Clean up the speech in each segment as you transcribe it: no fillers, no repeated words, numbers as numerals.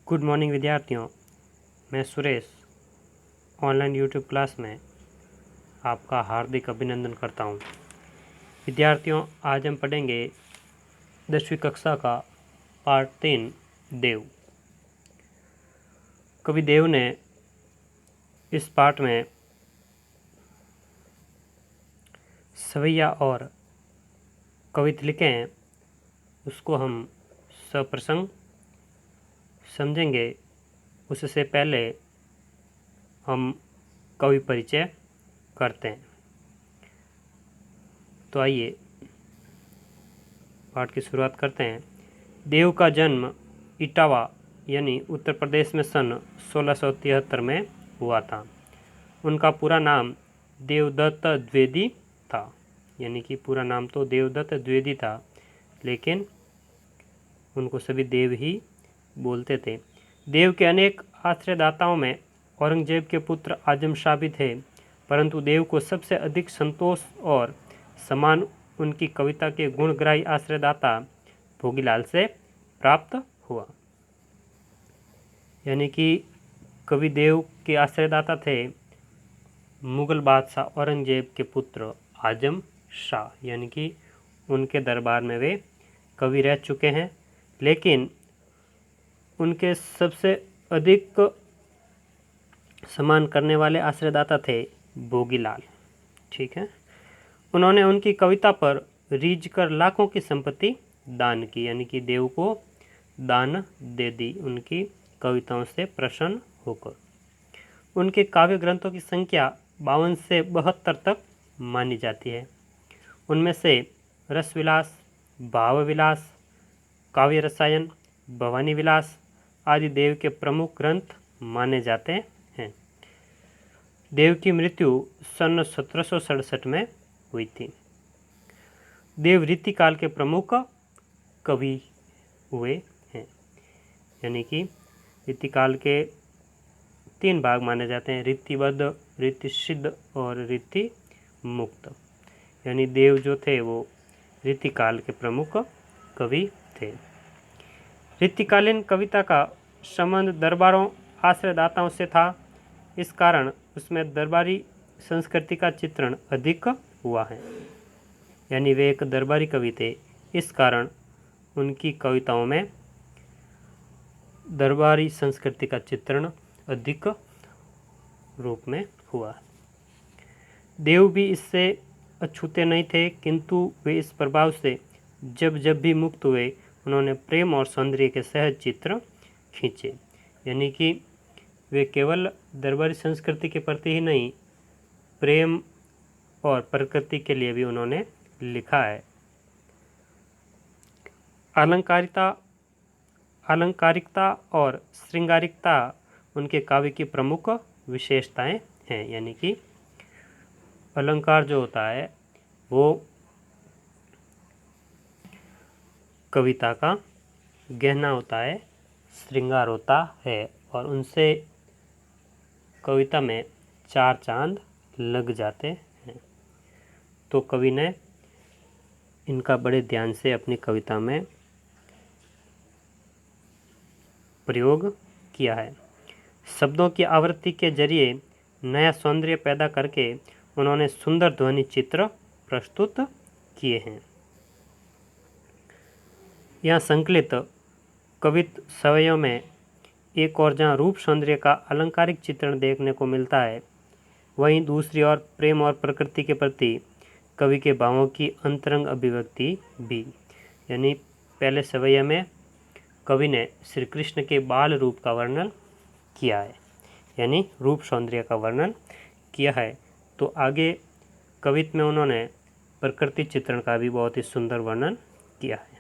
Good morning विद्यार्थियों, मैं Suresh online YouTube class में आपका हार्दिक अभिनंदन करता हूं। विद्यार्थियों, आज हम पढ़ेंगे 10वीं कक्षा का पार्ट 3 देव। कवि देव ने इस पाठ में सवैया और कवित लिखे हैं, उसको हम सप्रसंग समझेंगे। उससे पहले हम कवि परिचय करते हैं। तो आइए पाठ की शुरुआत करते हैं। देव का जन्म इटावा यानी उत्तर प्रदेश में सन 1673 में हुआ था। उनका पूरा नाम देवदत्त द्विवेदी था, यानी कि पूरा नाम तो देवदत्त द्विवेदी था, लेकिन उनको सभी देव ही बोलते थे। देव के अनेक आश्रयदाताओं में औरंगजेब के पुत्र आजम शाह भी थे, परंतु देव को सबसे अधिक संतोष और सम्मान उनकी कविता के गुणग्राही आश्रयदाता भोगीलाल से प्राप्त हुआ। यानी कि कवि देव के आश्रयदाता थे मुगल बादशाह औरंगजेब के पुत्र आजम शाह, यानी कि उनके दरबार में वे कवि रह चुके हैं, लेकिन उनके सबसे अधिक सम्मान करने वाले आश्रयदाता थे भोगीलाल। ठीक है, उन्होंने उनकी कविता पर रीझ कर लाखों की संपत्ति दान की, यानी कि देव को दान दे दी उनकी कविताओं से प्रसन्न होकर। उनके काव्य ग्रंथों की संख्या 52 से 72 तक मानी जाती है। उनमें से रसविलास, भावविलास, काव्य रसायन, भवानी विलास आदि देव के प्रमुख ग्रंथ माने जाते हैं। देव की मृत्यु सन 1767 में हुई थी। देव रीतिकाल के प्रमुख कवि हुए हैं, यानी कि रीतिकाल के 3 भाग माने जाते हैं: रीतिबद्ध, रीतिसिद्ध और रीति मुक्त। यानी देव जो थे वो रीतिकाल के प्रमुख कवि थे। रीतिकालीन कविता का संबंध दरबारों आश्रयदाताओं से था, इस कारण उसमें दरबारी संस्कृति का चित्रण अधिक हुआ है। यानी वे एक दरबारी कवि थे, इस कारण उनकी कविताओं में दरबारी संस्कृति का चित्रण अधिक रूप में हुआ। देव भी इससे अछूते नहीं थे, किंतु वे इस प्रभाव से जब जब भी मुक्त हुए, उन्होंने प्रेम और सौंदर्य के सहज चित्र खींचे। यानी कि वे केवल दरबारी संस्कृति के प्रति ही नहीं, प्रेम और प्रकृति के लिए भी उन्होंने लिखा है। अलंकारिकता और श्रृंगारिकता उनके काव्य की प्रमुख विशेषताएं हैं। यानी कि अलंकार जो होता है वो कविता का गहना होता है, श्रृंगार होता है, और उनसे कविता में 4 चांद लग जाते हैं। तो कवि ने इनका बड़े ध्यान से अपनी कविता में प्रयोग किया है। शब्दों की आवृत्ति के जरिए नया सौंदर्य पैदा करके उन्होंने सुंदर ध्वनि चित्र प्रस्तुत किए हैं। यहाँ संकलित कवित सवैयों में एक और जहाँ रूप सौंदर्य का अलंकारिक चित्रण देखने को मिलता है, वहीं दूसरी ओर प्रेम और प्रकृति के प्रति कवि के भावों की अंतरंग अभिव्यक्ति भी। यानी पहले सवैया में कवि ने श्री कृष्ण के बाल रूप का वर्णन किया है, यानी रूप सौंदर्य का वर्णन किया है। तो आगे कवित में उन्होंने प्रकृति चित्रण का भी बहुत ही सुंदर वर्णन किया है।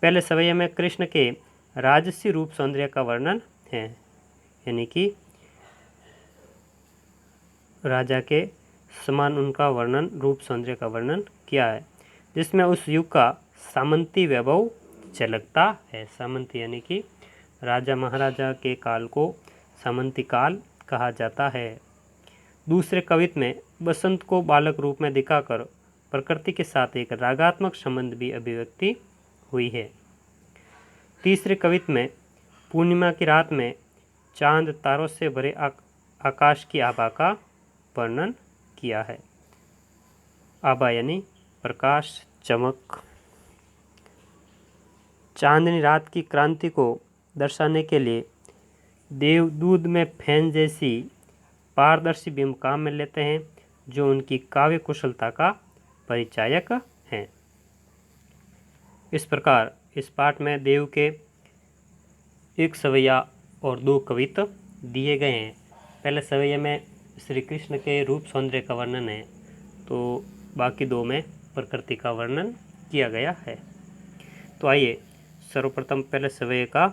पहले सवैया में कृष्ण के राजसी रूप सौंदर्य का वर्णन है, यानी कि राजा के समान उनका वर्णन, रूप सौंदर्य का वर्णन किया है, जिसमें उस युग का सामंती वैभव झलकता है। सामंती यानी कि राजा महाराजा के काल को सामंती काल कहा जाता है। दूसरे कवित में बसंत को बालक रूप में दिखाकर प्रकृति के साथ एक रागात्मक संबंध भी अभिव्यक्ति हुई है। तीसरे कवित में पूर्णिमा की रात में चांद तारों से भरे आकाश की आभा का वर्णन किया है। आभा यानी प्रकाश, चमक। चांदनी रात की क्रांति को दर्शाने के लिए देवदूत में फैन जैसी पारदर्शी बिंब काम में लेते हैं, जो उनकी काव्य कुशलता का परिचायक हैं। इस प्रकार इस पाठ में देव के एक सवैया और दो कवित्व दिए गए हैं। पहले सवैया में श्री कृष्ण के रूप सौंदर्य का वर्णन है, तो बाकी दो में प्रकृति का वर्णन किया गया है। तो आइए सर्वप्रथम पहले सवैया का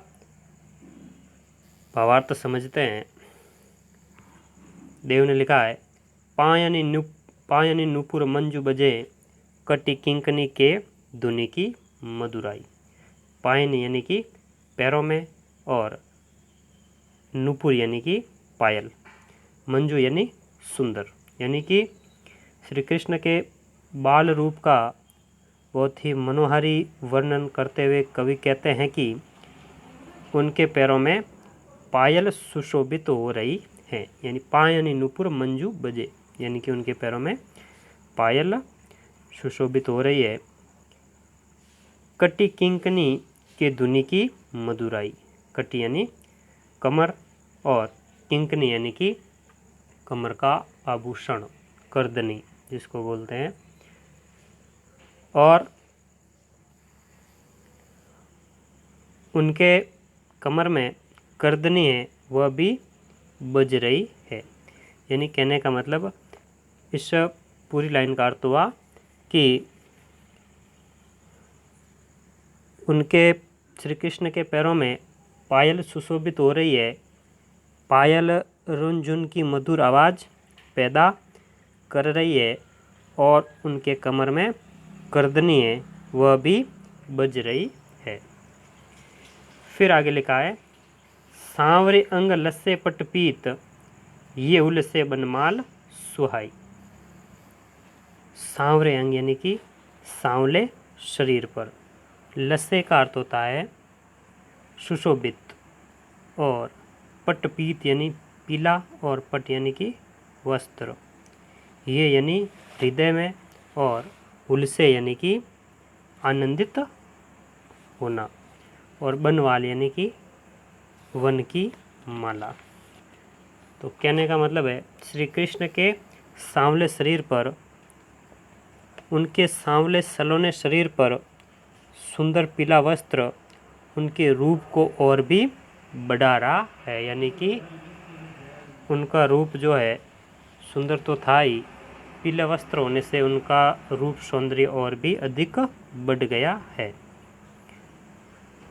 भावार्थ समझते हैं। देव ने लिखा है, पायनी नूपुर मंजू बजे, कटी किंकनी के धुनि की मधुराई। पायनी यानी कि पैरों में, और नूपुर यानी कि पायल, मंजू यानी सुंदर, यानी कि श्री कृष्ण के बाल रूप का बहुत ही मनोहारी वर्णन करते हुए कवि कहते हैं कि उनके पैरों में पायल सुशोभित हो रही है। यानी पायनी नूपुर मंजू बजे, यानी कि उनके पैरों में पायल सुशोभित हो रही है। कटी किंकनी के धुनि की मधुराई। कटी यानी कमर, और किंकनी यानी कि कमर का आभूषण, करदनी जिसको बोलते हैं। और उनके कमर में करदनी है, वह भी बज रही है। यानी कहने का मतलब इस पूरी लाइन का अर्थ हुआ कि उनके श्री कृष्ण के पैरों में पायल सुशोभित हो रही है। पायल रुनझुन की मधुर आवाज़ पैदा कर रही है, और उनके कमर में करदनी है, वह भी बज रही है। फिर आगे लिखा है, सांवरे अंग लस्से पटपीत, ये उल से बनमाल सुहाई। सांवरे अंग यानी कि सांवले शरीर पर। लस्से का अर्थ होता है सुशोभित, और पटपीत यानी पीला, और पट यानी कि वस्त्र। ये यानी हृदय में, और उलसे यानी कि आनंदित होना, और बनवाल यानी कि वन की माला। तो कहने का मतलब है श्री कृष्ण के सांवले शरीर पर, उनके सांवले सलोने शरीर पर सुंदर पीला वस्त्र उनके रूप को और भी बढ़ा रहा है। यानी कि उनका रूप जो है सुंदर तो था ही, पीला वस्त्र होने से उनका रूप सौंदर्य और भी अधिक बढ़ गया है।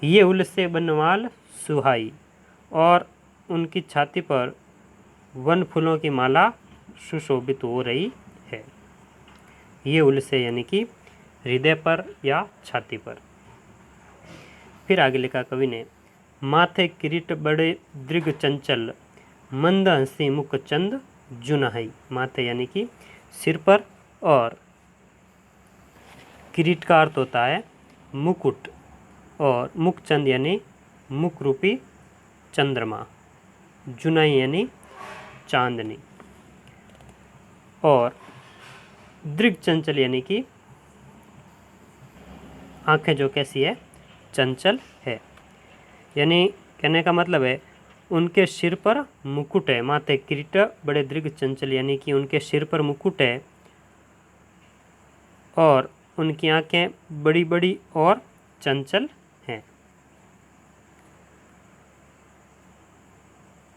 ये उल से बनवाल सुहाई, और उनकी छाती पर वन फूलों की माला सुशोभित हो रही है। ये उल से यानी कि हृदय पर या छाती पर। फिर आगे लिखा कवि ने, माथे किरीट बड़े दृग चंचल, मंद हंसी मुख चंद जुनहई। माथे यानी कि सिर पर, और किरीट का अर्थ होता है मुकुट, और मुखचंद यानी मुख रूपी चंद्रमा, जुनाई यानी चांदनी, और दृग चंचल यानी कि आंखें जो कैसी है, चंचल है। यानी कहने का मतलब है उनके सिर पर मुकुट है। माथे किरीट बड़े दृग चंचल, यानी कि उनके सिर पर मुकुट है, और उनकी आंखें बड़ी बड़ी और चंचल हैं।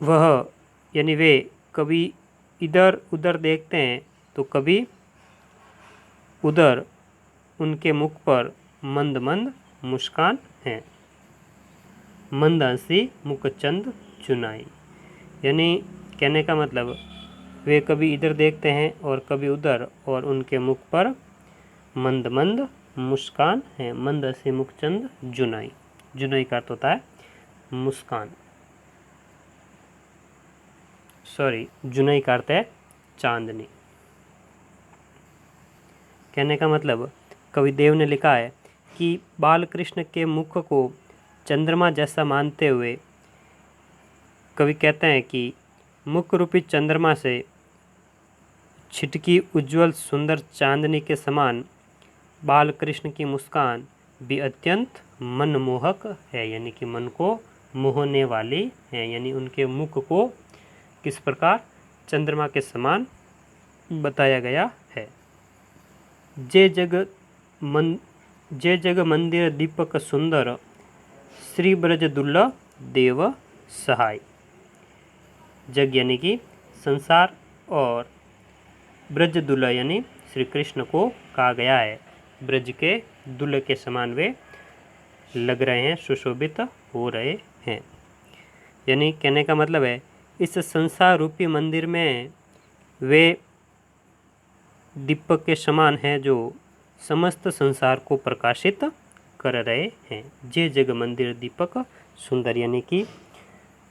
वह यानी वे कभी इधर उधर देखते हैं, तो कभी उधर। उनके मुख पर मंद मंद मुस्कान है। मंद हंसी मुखचंद चुनाई, यानी कहने का मतलब वे कभी इधर देखते हैं और कभी उधर, और उनके मुख पर मंद मंद मुस्कान है। मंद हंसी मुखचंद जुनाई। जुनाई का अर्थ होता है मुस्कान, सॉरी, जुनाई का अर्थ है चांदनी। कहने का मतलब कवि देव ने लिखा है कि बालकृष्ण के मुख को चंद्रमा जैसा मानते हुए कवि कहते हैं कि मुख रूपी चंद्रमा से छिटकी उज्जवल सुंदर चांदनी के समान बाल कृष्ण की मुस्कान भी अत्यंत मनमोहक है, यानी कि मन को मोहने वाली है। यानी उनके मुख को किस प्रकार चंद्रमा के समान बताया गया है। जे जग मंदिर दीपक सुंदर श्री ब्रज दुर्लभ देव सहाय। जग यानी कि संसार और ब्रज दुल्हा यानी श्री कृष्ण को कहा गया है। ब्रज के दुल्हे के समान वे लग रहे हैं, सुशोभित हो रहे हैं। यानी कहने का मतलब है इस संसार रूपी मंदिर में वे दीपक के समान हैं जो समस्त संसार को प्रकाशित कर रहे हैं। जे जग मंदिर दीपक सुंदर, यानी कि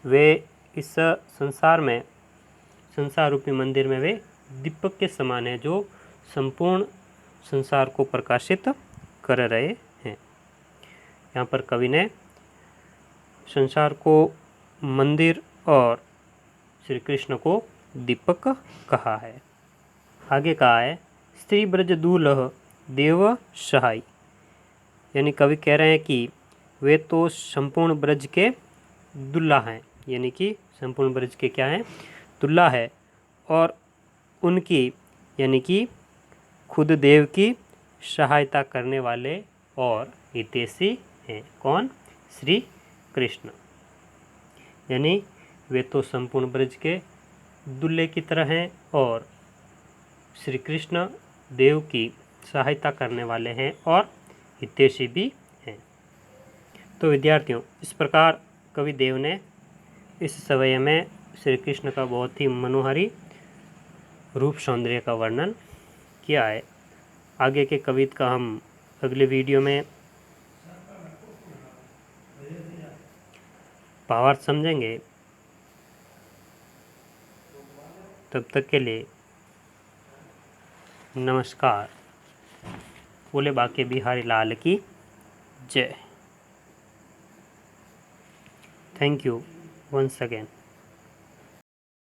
वे इस संसार रूपी मंदिर में वे दीपक के समान है जो संपूर्ण संसार को प्रकाशित कर रहे हैं। यहाँ पर कवि ने संसार को मंदिर और श्री कृष्ण को दीपक कहा है। आगे कहा है स्त्री ब्रज दुल्ह देव सहाय। यानी कवि कह रहे हैं कि वे तो संपूर्ण ब्रज के दुल्हा हैं, यानी कि संपूर्ण ब्रज के क्या हैं, दुल्हा है, और उनकी यानी कि खुद देव की सहायता करने वाले और हितैषी हैं। कौन? श्री कृष्ण। यानी वे तो संपूर्ण ब्रज के दुल्हे की तरह हैं और श्री कृष्ण देव की सहायता करने वाले हैं और हितैषी भी हैं। तो विद्यार्थियों, इस प्रकार कवि देव ने इस सवय में श्री कृष्ण का बहुत ही मनोहारी रूप सौंदर्य का वर्णन किया है। आगे के कविता का हम अगले वीडियो में भावार्थ समझेंगे। तब तक के लिए नमस्कार। बोले बाके बिहारी लाल की जय। Thank you once again.